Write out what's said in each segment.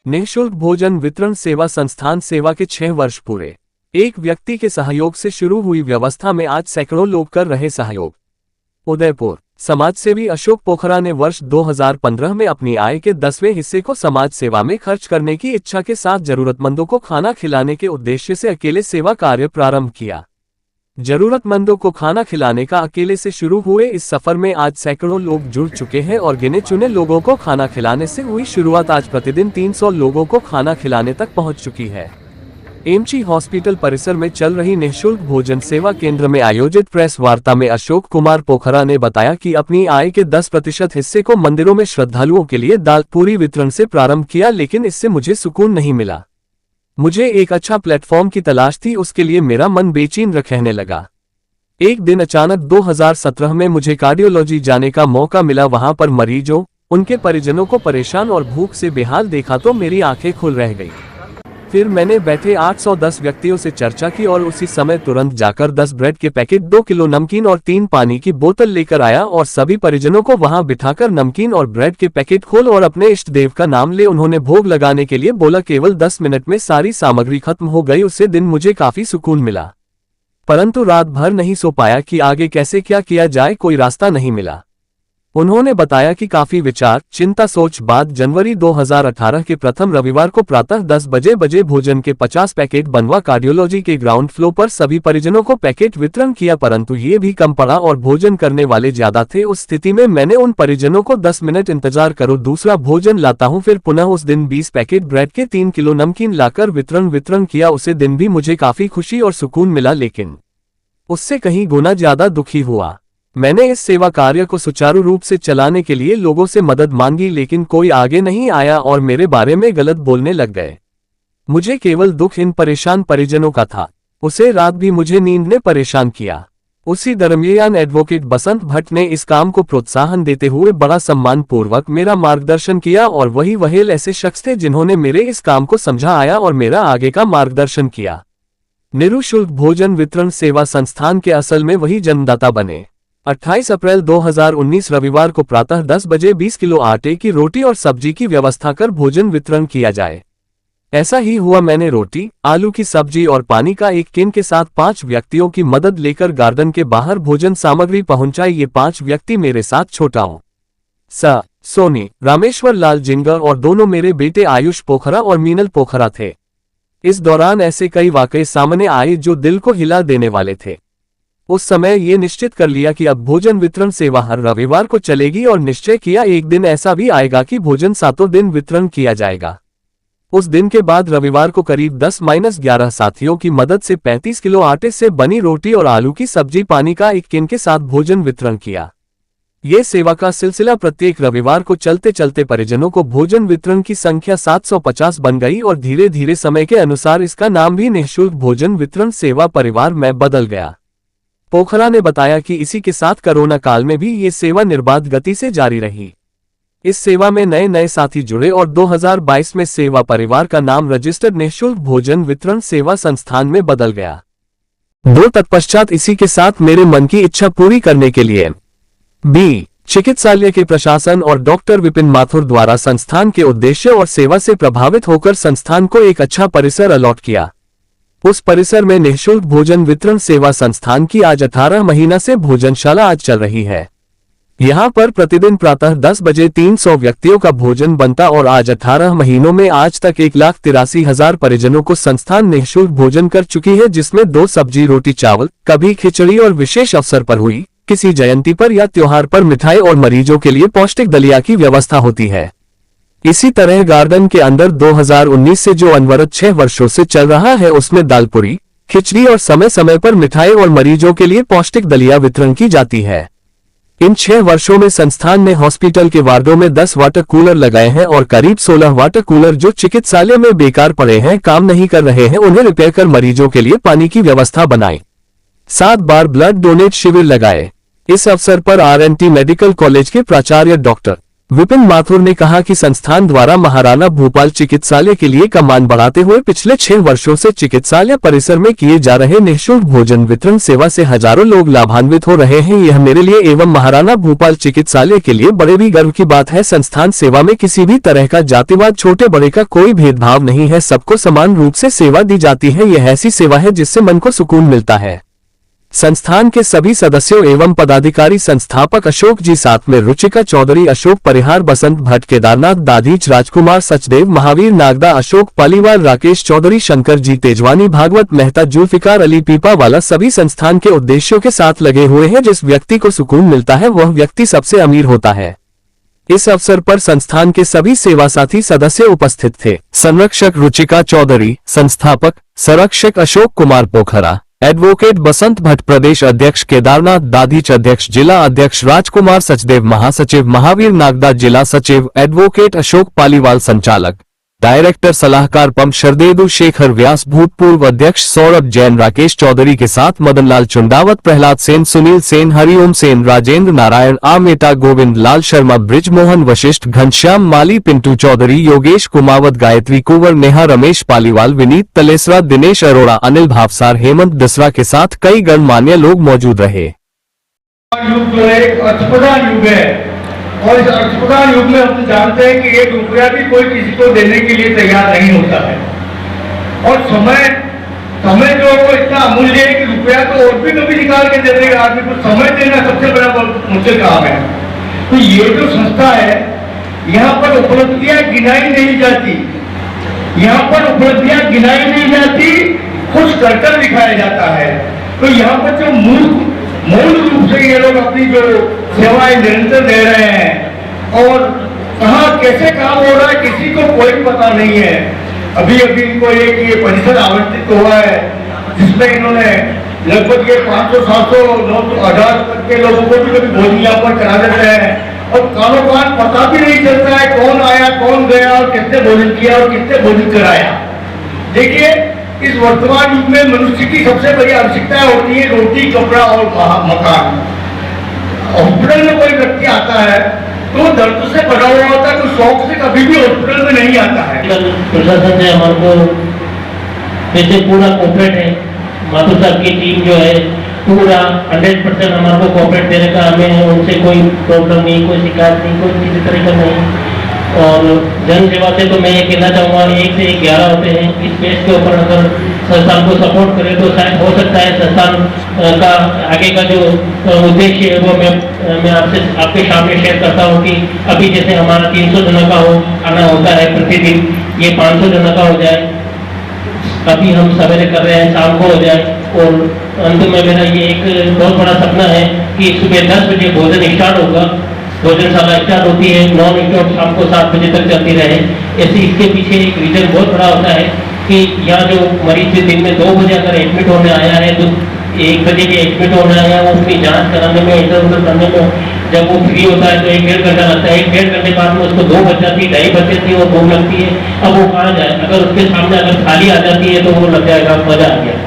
निःशुल्क भोजन वितरण सेवा संस्थान सेवा के 6 वर्ष पूरे। एक व्यक्ति के सहयोग से शुरू हुई व्यवस्था में आज सैकड़ों लोग कर रहे सहयोग। उदयपुर समाजसेवी अशोक पोखरा ने वर्ष 2015 में अपनी आय के 10वें हिस्से को समाज सेवा में खर्च करने की इच्छा के साथ जरूरतमंदों को खाना खिलाने के उद्देश्य से अकेले सेवा कार्य प्रारंभ किया। जरूरतमंदों को खाना खिलाने का अकेले से शुरू हुए इस सफर में आज सैकड़ों लोग जुड़ चुके हैं और गिने चुने लोगों को खाना खिलाने से हुई शुरुआत आज प्रतिदिन 300 लोगों को खाना खिलाने तक पहुंच चुकी है। एमची हॉस्पिटल परिसर में चल रही निःशुल्क भोजन सेवा केंद्र में आयोजित प्रेस वार्ता में अशोक कुमार पोखरा ने बताया कि अपनी आय के 10% हिस्से को मंदिरों में श्रद्धालुओं के लिए दाल पूरी वितरण से प्रारंभ किया, लेकिन इससे मुझे सुकून नहीं मिला। मुझे एक अच्छा प्लेटफॉर्म की तलाश थी, उसके लिए मेरा मन बेचैन रहने लगा। एक दिन अचानक 2017 में मुझे कार्डियोलॉजी जाने का मौका मिला। वहां पर मरीजों, उनके परिजनों को परेशान और भूख से बेहाल देखा तो मेरी आंखें खुल रह गई। फिर मैंने बैठे 810 व्यक्तियों से चर्चा की और उसी समय तुरंत जाकर 10 ब्रेड के पैकेट, 2 किलो नमकीन और 3 पानी की बोतल लेकर आया और सभी परिजनों को वहां बिठाकर नमकीन और ब्रेड के पैकेट खोल और अपने इष्ट देव का नाम ले उन्होंने भोग लगाने के लिए बोला। केवल 10 मिनट में सारी सामग्री खत्म हो गई। उससे दिन मुझे काफी सुकून मिला, परंतु रात भर नहीं सो पाया कि आगे कैसे क्या किया जाए, कोई रास्ता नहीं मिला। उन्होंने बताया कि काफी विचार चिंता सोच बाद जनवरी 2018 के प्रथम रविवार को प्रातः 10 बजे भोजन के 50 पैकेट बनवा कार्डियोलॉजी के ग्राउंड फ्लोर पर सभी परिजनों को पैकेट वितरण किया, परंतु ये भी कम पड़ा और भोजन करने वाले ज्यादा थे। उस स्थिति में मैंने उन परिजनों को 10 मिनट इंतजार करो, दूसरा भोजन लाता हूं। फिर पुनः उस दिन 20 पैकेट ब्रेड के 3 किलो नमकीन लाकर वितरण किया। उसे दिन भी मुझे काफी खुशी और सुकून मिला, लेकिन उससे कहीं गुना ज्यादा दुखी हुआ। मैंने इस सेवा कार्य को सुचारू रूप से चलाने के लिए लोगों से मदद मांगी, लेकिन कोई आगे नहीं आया और मेरे बारे में गलत बोलने लग गए। मुझे केवल दुख इन परेशान परिजनों का था। उसे रात भी मुझे नींद ने परेशान किया। उसी दरमियान एडवोकेट बसंत भट्ट ने इस काम को प्रोत्साहन देते हुए बड़ा सम्मान पूर्वक मेरा मार्गदर्शन किया और वही वहेल ऐसे शख्स थे जिन्होंने मेरे इस काम को समझा आया और मेरा आगे का मार्गदर्शन किया। निःशुल्क भोजन वितरण सेवा संस्थान के असल में वही जन्मदाता बने। 28 अप्रैल 2019 रविवार को प्रातः 10 बजे 20 किलो आटे की रोटी और सब्जी की व्यवस्था कर भोजन वितरण किया जाए। ऐसा ही हुआ। मैंने रोटी, आलू की सब्जी और पानी का एक टिन के साथ 5 व्यक्तियों की मदद लेकर गार्डन के बाहर भोजन सामग्री पहुंचाई। ये 5 व्यक्ति मेरे साथ छोटाओं सोनी, रामेश्वर लाल जिंगर और दोनों मेरे बेटे आयुष पोखरा और मीनल पोखरा थे। इस दौरान ऐसे कई वाकये सामने आए जो दिल को हिला देने वाले थे। उस समय ये निश्चित कर लिया कि अब भोजन वितरण सेवा हर रविवार को चलेगी और निश्चय किया एक दिन ऐसा भी आएगा कि भोजन 7 दिन वितरण किया जाएगा। उस दिन के बाद रविवार को करीब 10-11 साथियों की मदद से 35 किलो आटे से बनी रोटी और आलू की सब्जी, पानी का एक टिन के साथ भोजन वितरण किया। ये सेवा का सिलसिला प्रत्येक रविवार को चलते चलते परिजनों को भोजन वितरण की संख्या 750 बन गई और धीरे धीरे समय के अनुसार इसका नाम भी निःशुल्क भोजन वितरण सेवा परिवार में बदल गया। पोखरा ने बताया कि इसी के साथ कोरोना काल में भी ये सेवा निर्बाध गति से जारी रही। इस सेवा में नए साथी जुड़े और 2022 में सेवा परिवार का नाम रजिस्टर्ड निःशुल्क भोजन वितरण सेवा संस्थान में बदल गया। 2 तत्पश्चात इसी के साथ मेरे मन की इच्छा पूरी करने के लिए चिकित्सालय के प्रशासन और डॉक्टर विपिन माथुर द्वारा संस्थान के उद्देश्य और सेवा से प्रभावित होकर संस्थान को एक अच्छा परिसर अलॉट किया। उस परिसर में निःशुल्क भोजन वितरण सेवा संस्थान की आज 18 महीना से भोजनशाला आज चल रही है। यहां पर प्रतिदिन प्रातः 10 बजे 300 व्यक्तियों का भोजन बनता और आज 18 महीनों में आज तक 1,83,000 परिजनों को संस्थान निःशुल्क भोजन कर चुकी है, जिसमें 2 सब्जी, रोटी, चावल, कभी खिचड़ी और विशेष अवसर पर हुई किसी जयंती पर या त्योहार पर मिठाई और मरीजों के लिए पौष्टिक दलिया की व्यवस्था होती है। इसी तरह गार्डन के अंदर 2019 से जो अनवरत 6 वर्षों से चल रहा है उसमें दालपूरी, खिचड़ी और समय समय पर मिठाई और मरीजों के लिए पौष्टिक दलिया वितरण की जाती है। इन 6 वर्षों में संस्थान ने हॉस्पिटल के वार्डों में 10 वाटर कूलर लगाए हैं और करीब 16 वाटर कूलर जो चिकित्सालय में बेकार पड़े हैं, काम नहीं कर रहे हैं, उन्हें रिपेयर कर मरीजों के लिए पानी की व्यवस्था बनाई। 7 बार ब्लड डोनेट शिविर लगाए। इस अवसर पर RNT मेडिकल कॉलेज के प्राचार्य डॉक्टर विपिन माथुर ने कहा कि संस्थान द्वारा महाराणा भूपाल चिकित्सालय के लिए कमान बढ़ाते हुए पिछले 6 वर्षों से चिकित्सालय परिसर में किए जा रहे निःशुल्क भोजन वितरण सेवा से हजारों लोग लाभान्वित हो रहे हैं। यह मेरे लिए एवं महाराणा भूपाल चिकित्सालय के लिए बड़े भी गर्व की बात है। संस्थान सेवा में किसी भी तरह का जातिवाद, छोटे बड़े का कोई भेदभाव नहीं है। सबको समान रूप से सेवा दी जाती है। यह ऐसी सेवा है जिससे मन को सुकून मिलता है। संस्थान के सभी सदस्यों एवं पदाधिकारी, संस्थापक अशोक जी, साथ में रुचिका चौधरी, अशोक परिहार, बसंत भट्ट, केदारनाथ दाधीच, राजकुमार सचदेव, महावीर नागदा, अशोक पालीवाल, राकेश चौधरी, शंकर जी तेजवानी, भागवत मेहता, जुल्फिकार अली पीपावाला, सभी संस्थान के उद्देश्यों के साथ लगे हुए हैं। जिस व्यक्ति को सुकून मिलता है वह व्यक्ति सबसे अमीर होता है। इस अवसर पर संस्थान के सभी सेवा साथी सदस्य उपस्थित थे। संरक्षक रुचिका चौधरी, संस्थापक संरक्षक अशोक कुमार पोखरा, एडवोकेट बसंत भट्ट, प्रदेश अध्यक्ष केदारनाथ दाधीच, अध्यक्ष जिला अध्यक्ष राजकुमार सचदेव, महासचिव महावीर नागदा, जिला सचिव एडवोकेट अशोक पालीवाल, संचालक डायरेक्टर सलाहकार पंप शरदेदु शेखर व्यास, भूतपूर्व अध्यक्ष सौरभ जैन, राकेश चौधरी के साथ मदनलाल चुंडावत, प्रहलाद सेन, सुनील सेन, हरिओम सेन, राजेंद्र नारायण, आमेटा, गोविंद लाल शर्मा, ब्रिजमोहन वशिष्ठ, घनश्याम माली, पिंटू चौधरी, योगेश कुमावत, गायत्री कुंवर, नेहा, रमेश पालीवाल, विनीत तलेसरा, दिनेश अरोड़ा, अनिल भावसार, हेमंत दसरा के साथ कई गणमान्य लोग मौजूद रहे। युग जो है एक अर्थप्रधान युग है और इस अर्थप्रधान युग में हम जानते हैं कि 1 रुपया भी कोई किसी को देने के लिए तैयार नहीं होता है और समय जो है वो इतना अमूल्य है कि रुपया तो और भी कभी निकाल के दे देगा आदमी को। समय देना सबसे बड़ा मुश्किल काम है। तो ये जो संस्था है, यहाँ पर उपलब्धियां गिनाई नहीं जाती, यहाँ पर उपलब्धियां गिनाई नहीं जाती, कुछ कर दिखाया जाता है। तो यहाँ पर जो मूल रूप से ये लोग अपनी जो सेवाएं निरंतर दे रहे हैं और कहाँ कैसे काम हो रहा है किसी को कोई पता नहीं है। अभी इनको ये परिसर आवंटित हुआ है जिसमें इन्होंने लगभग 500, 700, 900, 1000 तक के लोगों को भी कभी भोजन यहाँ पर करा देते हैं और कानों कान पता भी नहीं चलता है कौन आया, कौन गया और किसने भोजन किया और किसने भोजन कराया। देखिए, इस वर्तमान युग में मनुष्य की सबसे बड़ी आवश्यकता होती है रोटी, कपड़ा और मकान। हॉस्पिटल में कोई व्यक्ति आता है तो दर्द से भरा हुआ होता है, तो शौक से कभी भी हॉस्पिटल में नहीं आता है। प्रशासन से हमारे को वैसे पूरा कोऑपरेट है। माथुर साहब की टीम जो है पूरा 100% हमारे को कोऑपरेट देने का, हमें उनसे कोई प्रॉब्लम नहीं, कोई शिकायत नहीं, कोई किसी तरह का नहीं। और जन सेवा से तो मैं ये कहना चाहूँगा 1 से 11 होते हैं। इस बेस के ऊपर अगर संस्थान को सपोर्ट करें तो शायद हो सकता है संस्थान का आगे का जो उद्देश्य है वो मैं आपके सामने शेयर करता हूँ कि अभी जैसे हमारा 300 जनों का आना होता है प्रतिदिन, ये 500 जनों का हो जाए। अभी हम सवेरे कर रहे हैं, शाम को हो जाए। और अंत में मेरा ये एक बहुत बड़ा सपना है कि सुबह 10 बजे भोजन स्टार्ट होगा, भोजनशाला स्टार्ट होती है, नॉन स्टॉप शाम को 7 बजे तक चलती रहे। ऐसे इसके पीछे एक रीजन बहुत बड़ा होता है कि यहाँ जो मरीज दिन में 2 बजे अगर एडमिट होने आया है तो 1 बजे के एडमिट होने आया, वो अपनी जांच कराने में, इधर उधर करने में जब वो फ्री होता है तो 1-1.5 घंटा लगता है। 1-1.5 घंटे बाद में उसको 2 बज जाती है, 2:30 बज जाती है और भूख लगती है। अब वो कहाँ जाए? अगर उसके सामने अगर थाली आ जाती है तो वो लग जाएगा मजा आ गया।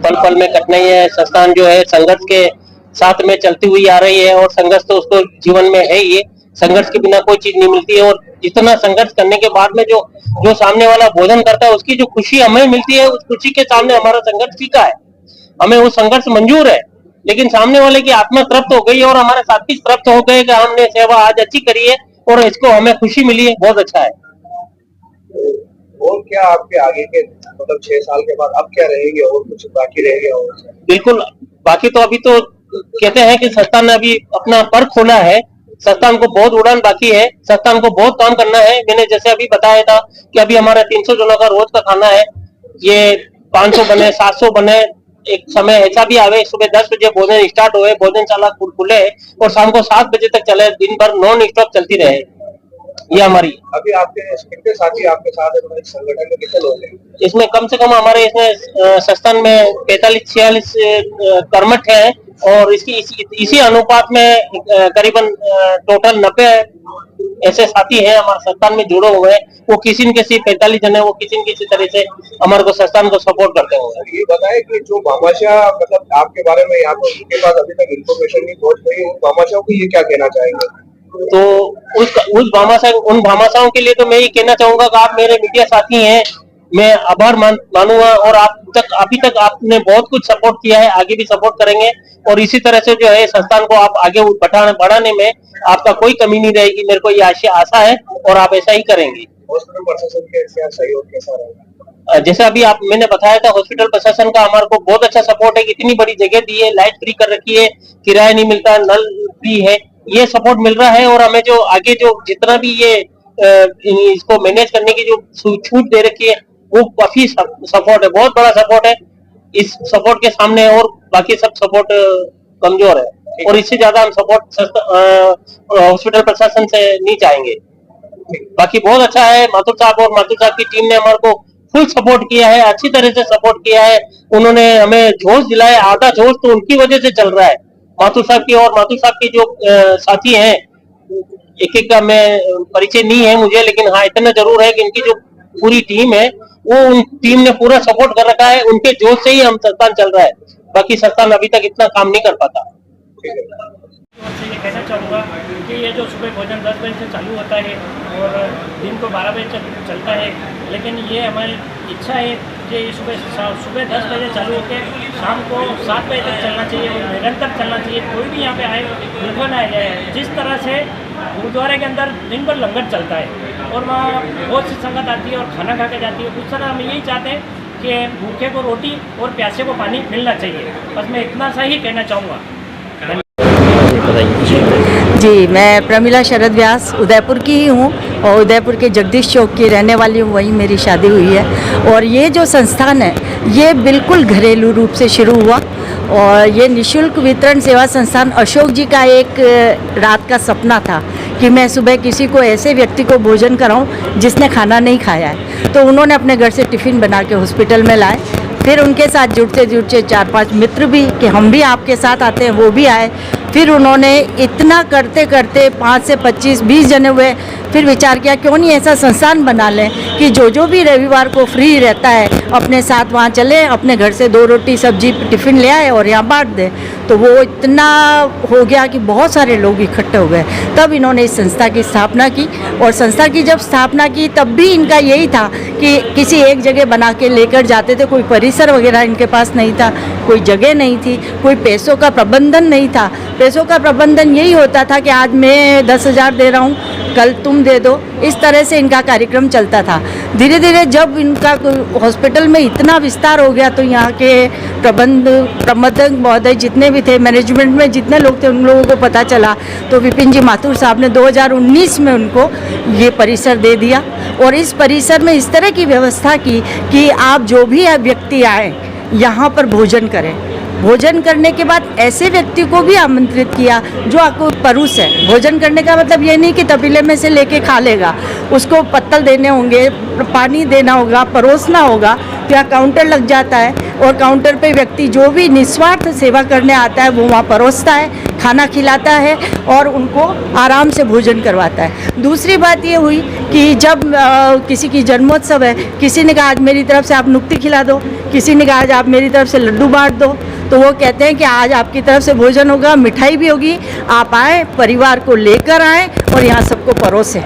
पल पल में कठिनाई है। संस्थान जो है संघर्ष के साथ में चलती हुई आ रही है और संघर्ष तो उसको जीवन में है ही। संघर्ष के बिना कोई चीज नहीं मिलती है और जितना संघर्ष करने के बाद में जो सामने वाला भोजन करता है उसकी जो खुशी हमें मिलती है, उस खुशी के सामने हमारा संघर्ष फीका है। हमें वो संघर्ष मंजूर है, लेकिन सामने वाले की आत्मा तृप्त हो गई और हमारे साथी तृप्त हो गए कि हमने सेवा आज अच्छी करी है और इसको हमें खुशी मिली है। बहुत अच्छा है। और क्या आपके आगे के मतलब 6 साल के बाद अब क्या रहेंगे और कुछ बाकी रह गया? और बिल्कुल बाकी तो अभी तो कहते हैं कि संस्थान ने अभी अपना पर खोला है। संस्थान को बहुत उड़ान बाकी है, संस्थान को बहुत काम करना है। मैंने जैसे अभी बताया था कि अभी हमारा 300 जनों का रोज का खाना है, ये 500 बने, 700 बने। एक समय ऐसा भी आवे सुबह 10 बजे भोजन स्टार्ट हुए, भोजनशाला खुले और शाम को 7 बजे तक चले, दिन भर नॉन स्टॉप चलती रहे। ये हमारी अभी आपके कितने साथी आपके साथ है? संगठन में कितने लोग हैं? इसमें कम से कम हमारे इसमें संस्थान में 45-46 कर्मठ हैं और इसी अनुपात में करीबन टोटल 90 ऐसे साथी हैं हमारे संस्थान में जुड़े हुए हैं, वो किसी न किसी 45 जन है, वो किसी न किसी तरह से हमारे को संस्थान को सपोर्ट करते हैं। ये बताएं कि जो भामाशाह मतलब आपके बारे में यहाँ पर उनके पास अभी तक इन्फॉर्मेशन नहीं पहुंच रही, उन भामाशाहों को ये क्या कहना चाहेंगे? तो उन भामाशाहों के लिए तो मैं ये कहना चाहूंगा कि आप मेरे मीडिया साथी हैं, मैं आभार मानूंगा, और अभी तक आपने बहुत कुछ सपोर्ट किया है, आगे भी सपोर्ट करेंगे, और इसी तरह से जो है संस्थान को आप आगे बढ़ाने में आपका कोई कमी नहीं रहेगी, मेरे को ये आशा है, और आप ऐसा ही करेंगे। हॉस्पिटल प्रशासन के सहयोग कैसा रहेगा? जैसे अभी मैंने बताया था, हॉस्पिटल प्रशासन का हमारे को बहुत अच्छा सपोर्ट है, इतनी बड़ी जगह दी है, लाइट फ्री कर रखी है, किराया नहीं मिलता, नल फ्री है, ये सपोर्ट मिल रहा है, और हमें जो आगे जो जितना भी ये इसको मैनेज करने की जो छूट दे रखी है, वो काफी सपोर्ट है, बहुत बड़ा सपोर्ट है। इस सपोर्ट के सामने और बाकी सब सपोर्ट कमजोर है, और इससे ज्यादा हम सपोर्ट हॉस्पिटल प्रशासन से नहीं चाहेंगे। बाकी बहुत अच्छा है, माथुर साहब और माथुर साहब की टीम ने हमारे को फुल सपोर्ट किया है, अच्छी तरह से सपोर्ट किया है, उन्होंने हमें जोश दिलाया, आधा जोश तो उनकी वजह से चल रहा है, माथुर साहब की, और माथुर साहब की जो साथी हैं, एक एक का मैं परिचय नहीं है मुझे, लेकिन हाँ इतना जरूर है कि इनकी जो पूरी टीम है, वो उन टीम ने पूरा सपोर्ट कर रखा है, उनके जोश से ही हम संस्थान चल रहा है, बाकी संस्थान अभी तक इतना काम नहीं कर पाता। से ये कहना चाहूँगा कि ये जो सुबह भोजन 10 बजे से चालू होता है और दिन को 12 बजे चलता है, लेकिन ये हमारी इच्छा है कि सुबह 10 बजे चालू होकर शाम को 7 बजे तक चलना चाहिए, और निरंतर चलना चाहिए। कोई भी यहाँ पे आए बिल्कुल ना जाए। जिस तरह से गुरुद्वारे के अंदर दिन भर लंगर चलता है और वहाँ बहुत सी संगत आती है और खाना खा के जाती है, उस तरह हम यही चाहते हैं कि भूखे को रोटी और प्यासे को पानी मिलना चाहिए। बस मैं इतना सा ही कहना चाहूँगा। जी, मैं प्रमिला शरद व्यास उदयपुर की ही हूँ और उदयपुर के जगदीश चौक की रहने वाली हूँ, वहीं मेरी शादी हुई है। और ये जो संस्थान है ये बिल्कुल घरेलू रूप से शुरू हुआ, और ये निःशुल्क वितरण सेवा संस्थान अशोक जी का एक रात का सपना था कि मैं सुबह किसी को ऐसे व्यक्ति को भोजन कराऊं जिसने खाना नहीं खाया है। तो उन्होंने अपने घर से टिफ़िन बना के हॉस्पिटल में लाए, फिर उनके साथ जुड़ते जुड़ते 4-5 मित्र भी कि हम भी आपके साथ आते हैं, वो भी आए। फिर उन्होंने इतना करते करते 5 से 25-20 जने हुए, फिर विचार किया क्यों नहीं ऐसा संस्थान बना लें कि जो भी रविवार को फ्री रहता है अपने साथ वहाँ चले, अपने घर से 2 रोटी सब्जी टिफ़िन ले आए और यहाँ बांट दें। तो वो इतना हो गया कि बहुत सारे लोग इकट्ठे हो गए। तब इन्होंने इस संस्था की स्थापना की, और संस्था की जब स्थापना की तब भी इनका यही था कि किसी एक जगह बना के लेकर जाते थे। कोई परिसर वगैरह इनके पास नहीं था, कोई जगह नहीं थी, कोई पैसों का प्रबंधन नहीं था। पैसों का प्रबंधन यही होता था कि आज मैं 10,000 दे रहा हूँ, कल तुम दे दो, इस तरह से इनका कार्यक्रम चलता था। धीरे धीरे जब इनका हॉस्पिटल में इतना विस्तार हो गया तो यहाँ के प्रबंधक महोदय जितने भी थे, मैनेजमेंट में जितने लोग थे, उन लोगों को पता चला तो विपिन जी माथुर साहब ने 2019 में उनको ये परिसर दे दिया। और इस परिसर में इस तरह की व्यवस्था की कि आप जो भी व्यक्ति आए यहाँ पर भोजन करें। भोजन करने के बाद ऐसे व्यक्ति को भी आमंत्रित किया जो आपको परोस है। भोजन करने का मतलब ये नहीं कि तपीले में से लेके खा लेगा, उसको पत्तल देने होंगे, पानी देना होगा, परोसना होगा। यहाँ काउंटर लग जाता है और काउंटर पे व्यक्ति जो भी निस्वार्थ सेवा करने आता है वो वहाँ परोसता है, खाना खिलाता है और उनको आराम से भोजन करवाता है। दूसरी बात ये हुई कि जब किसी की जन्मोत्सव है, किसी ने कहा आज मेरी तरफ से आप नुक्ती खिला दो, किसी ने कहा आज आप मेरी तरफ से लड्डू बांट दो, तो वो कहते हैं कि आज आपकी तरफ से भोजन होगा, मिठाई भी होगी, आप आए, परिवार को लेकर आएँ और यहाँ सबको परोसें।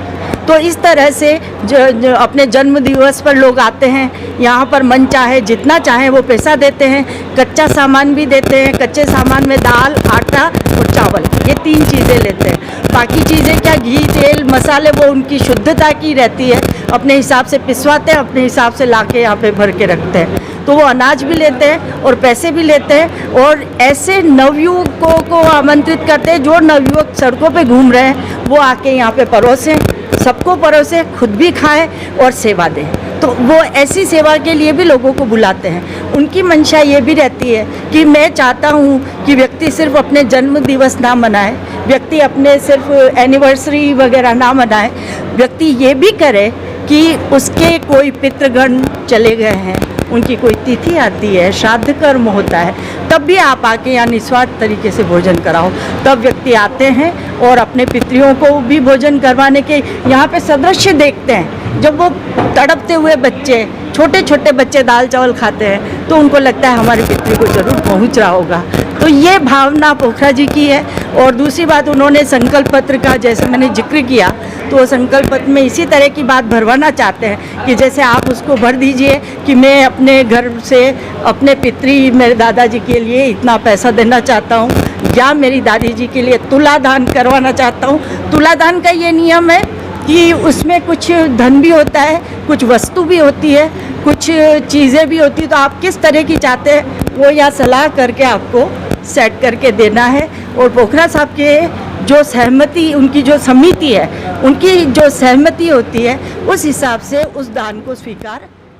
तो इस तरह से जो अपने जन्म दिवस पर लोग आते हैं, यहाँ पर मन चाहे जितना चाहे वो पैसा देते हैं, कच्चा सामान भी देते हैं। कच्चे सामान में दाल, आटा और चावल, ये 3 चीज़ें लेते हैं। बाकी चीज़ें क्या, घी, तेल, मसाले, वो उनकी शुद्धता की रहती है, अपने हिसाब से पिसवाते हैं, अपने हिसाब से ला के यहाँ पे भर के रखते हैं। तो वो अनाज भी लेते हैं और पैसे भी लेते हैं, और ऐसे नवयुवकों को आमंत्रित करते हैं जो नवयुवक सड़कों पे घूम रहे हैं, वो आके यहाँ पे परोसें, सबको परोसे, खुद भी खाएं और सेवा दें। तो वो ऐसी सेवा के लिए भी लोगों को बुलाते हैं। उनकी मंशा ये भी रहती है कि मैं चाहता हूँ कि व्यक्ति सिर्फ अपने जन्म दिवस ना मनाए, व्यक्ति अपने सिर्फ एनिवर्सरी वगैरह ना मनाए, व्यक्ति ये भी करे कि उसके कोई पितृगण चले गए हैं, उनकी कोई तिथि आती है, श्राद्ध कर्म होता है, तब भी आप आके यहाँ निस्वार्थ तरीके से भोजन कराओ। तब व्यक्ति आते हैं और अपने पितरियों को भी भोजन करवाने के यहाँ पे सदृश्य देखते हैं। जब वो तड़पते हुए बच्चे, छोटे छोटे बच्चे दाल चावल खाते हैं तो उनको लगता है हमारे पितरी को ज़रूर पहुँच रहा होगा। तो ये भावना पोखरा जी की है। और दूसरी बात, उन्होंने संकल्प पत्र का जैसे मैंने जिक्र किया, तो वो संकल्प पत्र में इसी तरह की बात भरवाना चाहते हैं कि जैसे आप उसको भर दीजिए कि मैं अपने घर से अपने पितरी मेरे दादाजी के लिए इतना पैसा देना चाहता हूँ, या मेरी दादी जी के लिए तुलादान करवाना चाहता हूँ। तुलादान का ये नियम है कि उसमें कुछ धन भी होता है, कुछ वस्तु भी होती है, कुछ चीज़ें भी होती है। तो आप किस तरह की चाहते हैं वो या सलाह करके आपको सेट करके देना है। और पोखरा साहब के जो सहमति, उनकी जो समिति है, उनकी जो सहमति होती है, उस हिसाब से उस दान को स्वीकार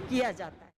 किया जाता है।